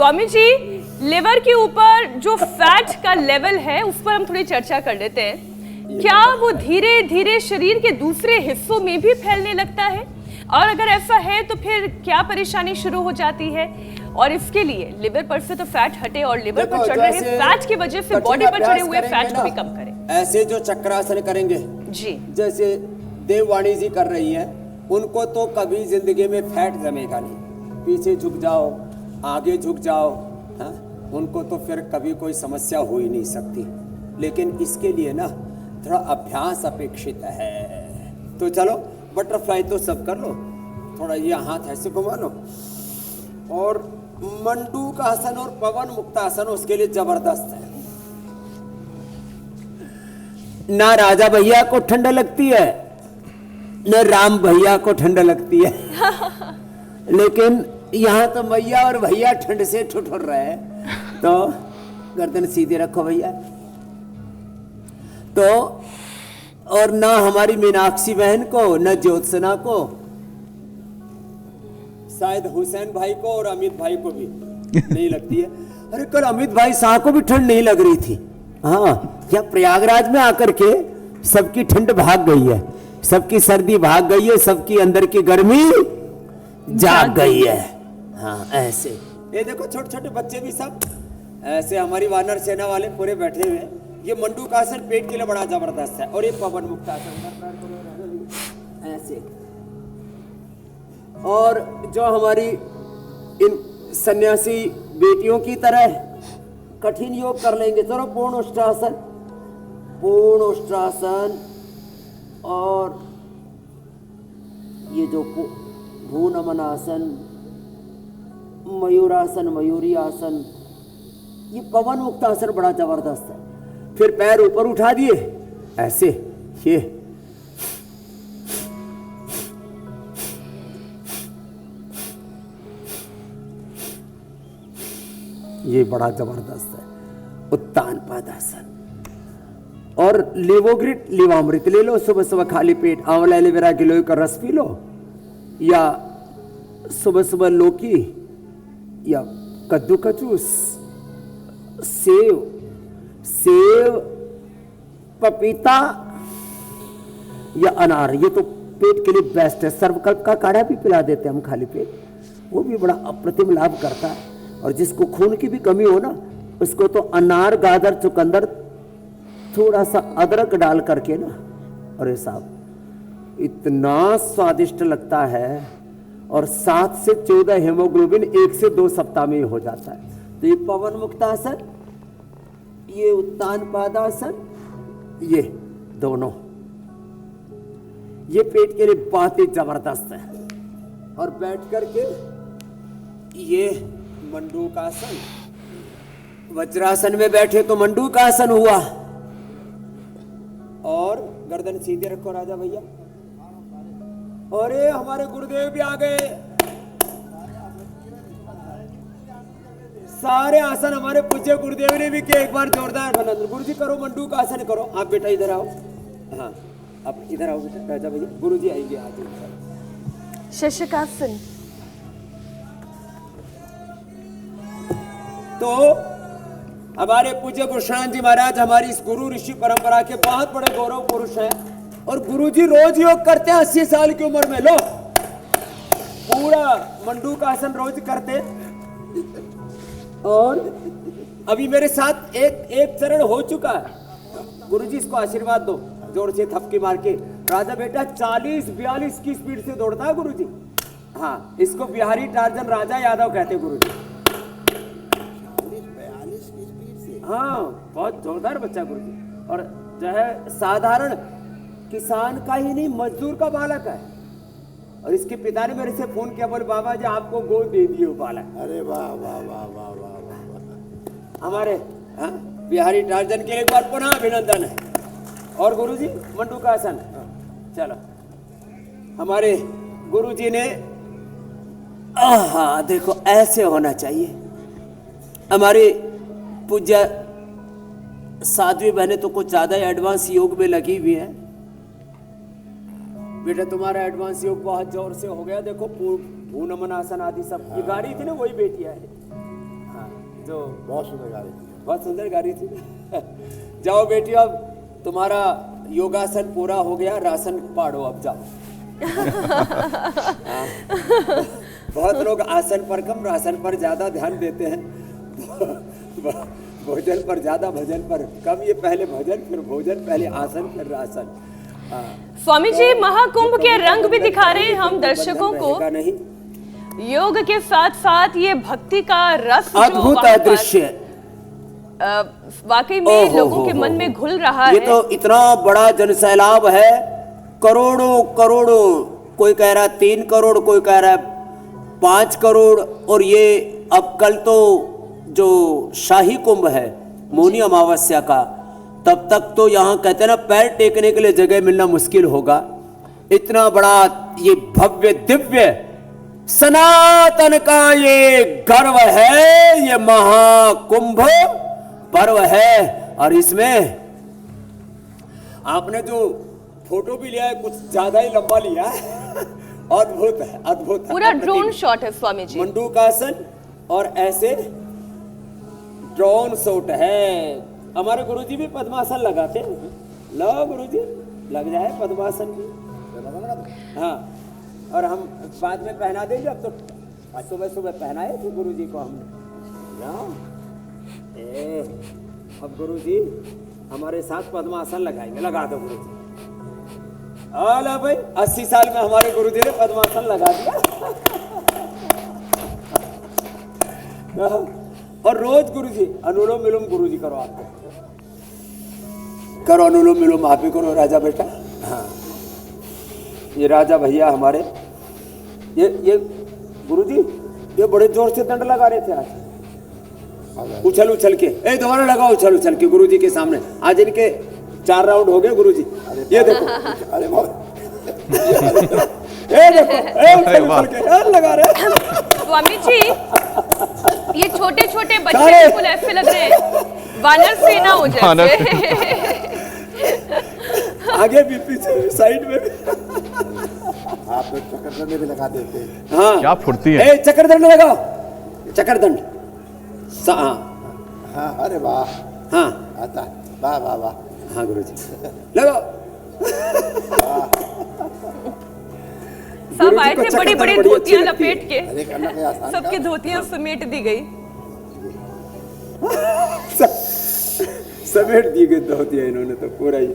Swami ji, liver के ऊपर जो फैट का लेवल है उस पर हम थोड़ी चर्चा कर लेते हैं। क्या वो धीरे धीरे शरीर के दूसरे हिस्सों में भी फैलने लगता है, और अगर ऐसा है तो फिर क्या परेशानी शुरू हो जाती है? और इसके लिए लिवर पर से तो फैट हटे और लिवर पर चढ़ रहे फैट की वजह से बॉडी पर चढ़े हुए फैट को भी कम करें। ऐसे जो चक्रासन करेंगे जी, जैसे देववाणी जी कर रही है, उनको तो कभी जिंदगी में फैट जमेगा नहीं। पीछे झुक जाओ, आगे झुक जाओ, हाँ, उनको तो फिर कभी कोई समस्या हो ही नहीं सकती। लेकिन इसके लिए ना थोड़ा अभ्यास अपेक्षित है। तो चलो बटरफ्लाई तो सब कर लो, थोड़ा ये हाथ ऐसे घुमा लो, और मंडूक आसन और पवन मुक्तासन उसके लिए जबरदस्त है। ना राजा भैया को ठंड लगती है, न राम भैया को ठंड लगती है, लेकिन यहाँ तो मैया और भैया ठंड से ठुठुर रहे हैं। तो गर्दन सीधे रखो भैया। तो और ना हमारी मीनाक्षी बहन को, न ज्योत्सना को, शायद हुसैन भाई को और अमित भाई को भी नहीं लगती है। अरे कल अमित भाई शाह को भी ठंड नहीं लग रही थी। हाँ, क्या प्रयागराज में आकर के सबकी ठंड भाग गई है, सबकी सर्दी भाग गई है, सबकी अंदर की गर्मी जाग गई है। हाँ, ऐसे ये देखो छोटे छोटे बच्चे भी सब ऐसे, हमारी वानर सेना वाले पूरे बैठे हुए। ये मंडूकासन पेट के लिए बड़ा जबरदस्त है, और ये पवन मुक्तासन ऐसे। और जो हमारी इन सन्यासी बेटियों की तरह कठिन योग कर लेंगे। चलो पूर्ण उष्ट्रासन, पूर्ण उष्ट्रासन, और ये जो भूनमनासन, मयूरासन, मयूरी आसन, ये पवन मुक्तासन बड़ा जबरदस्त है। फिर पैर ऊपर उठा दिए ऐसे, ये बड़ा जबरदस्त है। उत्तान पादासन, और लेवोग्रिट लीवामृत ले लो सुबह सुबह खाली पेट। आंवला एलोवेरा गिलोय का रस पी लो, या सुबह सुबह लौकी या कद्दू का जूस, सेव, पपीता या अनार, ये तो पेट के लिए बेस्ट है। सर्वकल्प का काढ़ा भी पिला देते हैं हम खाली पेट, वो भी बड़ा अप्रतिम लाभ करता है। और जिसको खून की भी कमी हो ना, उसको तो अनार, गाजर, चुकंदर, थोड़ा सा अदरक डाल करके ना, अरे साहब इतना स्वादिष्ट लगता है। और 7 से 14 हेमोग्लोबिन 1 से 2 सप्ताह में हो जाता है। तो ये पवन मुक्तासन, ये उत्तान पादासन, ये दोनों, ये पेट के लिए बहुत ही जबरदस्त है। और बैठ करके ये मंडूकासन, वज्रासन में बैठे तो मंडूकासन हुआ। और गर्दन सीधे रखो राजा भैया। अरे हमारे गुरुदेव भी आ गए। सारे आसन हमारे पूज्य गुरुदेव ने भी किए। एक बार जोरदार अभिनंदन। गुरु जी करो मंडूकासन करो। आप बेटा इधर आओ। हाँ, अब इधर आओ बेटा राजा भैया। गुरु जी आएंगे आज। शशकासन। तो हमारे पूज्य गुरुशान जी महाराज हमारी इस गुरु ऋषि परंपरा के बहुत बड़े गौरव पुरुष हैं। और गुरुजी रोज योग करते हैं 80 साल की उम्र में। लो पूरा मंडूकासन रोज करते। और अभी मेरे साथ एक चरण हो चुका है। गुरुजी इसको आशीर्वाद दो, जोर से थपकी मार के। राजा बेटा 40-42 की स्पीड से दौड़ता है गुरुजी। हाँ, इसको बिहारी टार्जन राजा यादव कहते गुरुजी। 40-42 की स्पीड से? हाँ, बहुत जोरदार बच्चा गुरुजी। और जो है साधारण किसान का ही नहीं, मजदूर का बालक है। और इसके पिता ने मेरे से फोन किया, बोले बाबा जी आपको गोद दे दिए वो बालक। अरे वाह वाह वाह वाह वाह वाह। हमारे बिहारी टार्जन के एक बार पुनः अभिनंदन है। और गुरुजी मंडूकासन। चलो हमारे गुरुजी ने देखो ऐसे होना चाहिए। हमारे पूज्य साध्वी बहनें तो कुछ ज्यादा एडवांस योग में लगी हुई है। बेटा तुम्हारा एडवांस योग बहुत जोर से हो गया। देखो भूनमन आसन आदि सब, ये गाड़ी थी ना वही बेटियां है। हाँ, जो बहुत सुंदर गा रही थी। बहुत सुंदर गा रही थी। जाओ बेटी, अब तुम्हारा योगासन पूरा हो गया, राशन पाड़ो अब जाओ। हाँ। बहुत लोग आसन पर कम, राशन पर ज्यादा ध्यान देते हैं। भोजन पर ज्यादा, भजन पर कम। ये पहले भजन फिर भोजन, पहले आसन फिर राशन। हाँ। स्वामी जी, महाकुंभ के रंग भी दिखा रहे हैं हम दर्शकों को। नहीं, योग के साथ साथ ये भक्ति का रस जो अद्भुत वहाँ पर, दृश्य वाकई में लोगों के मन में घुल रहा ये है। तो इतना बड़ा जनसैलाब है, करोड़ों करोड़ों, कोई कह रहा है 3 करोड़, कोई कह रहा है 5 करोड़। और ये अब कल तो जो शाही कुंभ है मौनी अमावस्या का, तब तक तो यहाँ कहते हैं ना पैर टेकने के लिए जगह मिलना मुश्किल होगा। इतना बड़ा ये भव्य दिव्य सनातन का ये गर्व है, ये महाकुंभ पर्व है। और इसमें आपने जो फोटो भी लिया है कुछ ज्यादा ही लंबा लिया है। अद्भुत है, अद्भुत है। पूरा ड्रोन शॉट है स्वामी जी। मंडूकासन और ऐसे ड्रोन शॉट है। हमारे गुरुजी भी पद्मासन लगाते हैं। लो गुरुजी, लग जाए पद्मासन भी। हाँ, और हम बाद में पहना देंगे। अब तो सुबह सुबह पहनाए थे गुरुजी को हमने। अब गुरुजी हमारे साथ पद्मासन लगाएंगे। लगा दो गुरुजी। अला भाई, 80 साल में हमारे गुरुजी ने पद्मासन लगा दिया। और रोज गुरुजी अनुलोम विलोम गुरुजी करो, आपको करो अनुलोम विलोम, आप ही करो राजा बेटा। हाँ, ये राजा भैया हमारे, ये गुरुजी ये बड़े जोर से दंड लगा रहे थे आज, उछल उछल के। दोबारा लगाओ उछल उछल के गुरुजी के सामने। आज इनके 4 राउंड हो गए गुरुजी। ये देखो, अरे बहुत देखो, उछल उछल के लगा रहे। स्वामी जी, ये छोटे छोटे बच्चे बिल्कुल ऐसे लग रहे हैं वानर सेना हो जैसे। आगे भी पीछे भी साइड में भी। आप तो चक्रदंड में भी लगा देते हैं। हाँ, क्या फुर्ती है। चक्रदंड लगाओ, चक्रदंड। हाँ हाँ, अरे वाह, हाँ आता, वाह वाह वाह। हाँ गुरुजी लगाओ। सब आए थे बड़ी बड़ी धोतियां लपेट के, अरे करना क्या आसान सबकी काम। धोतियां समेट दी गई। समेट दी गई धोतियां इन्होंने तो पूरा ही।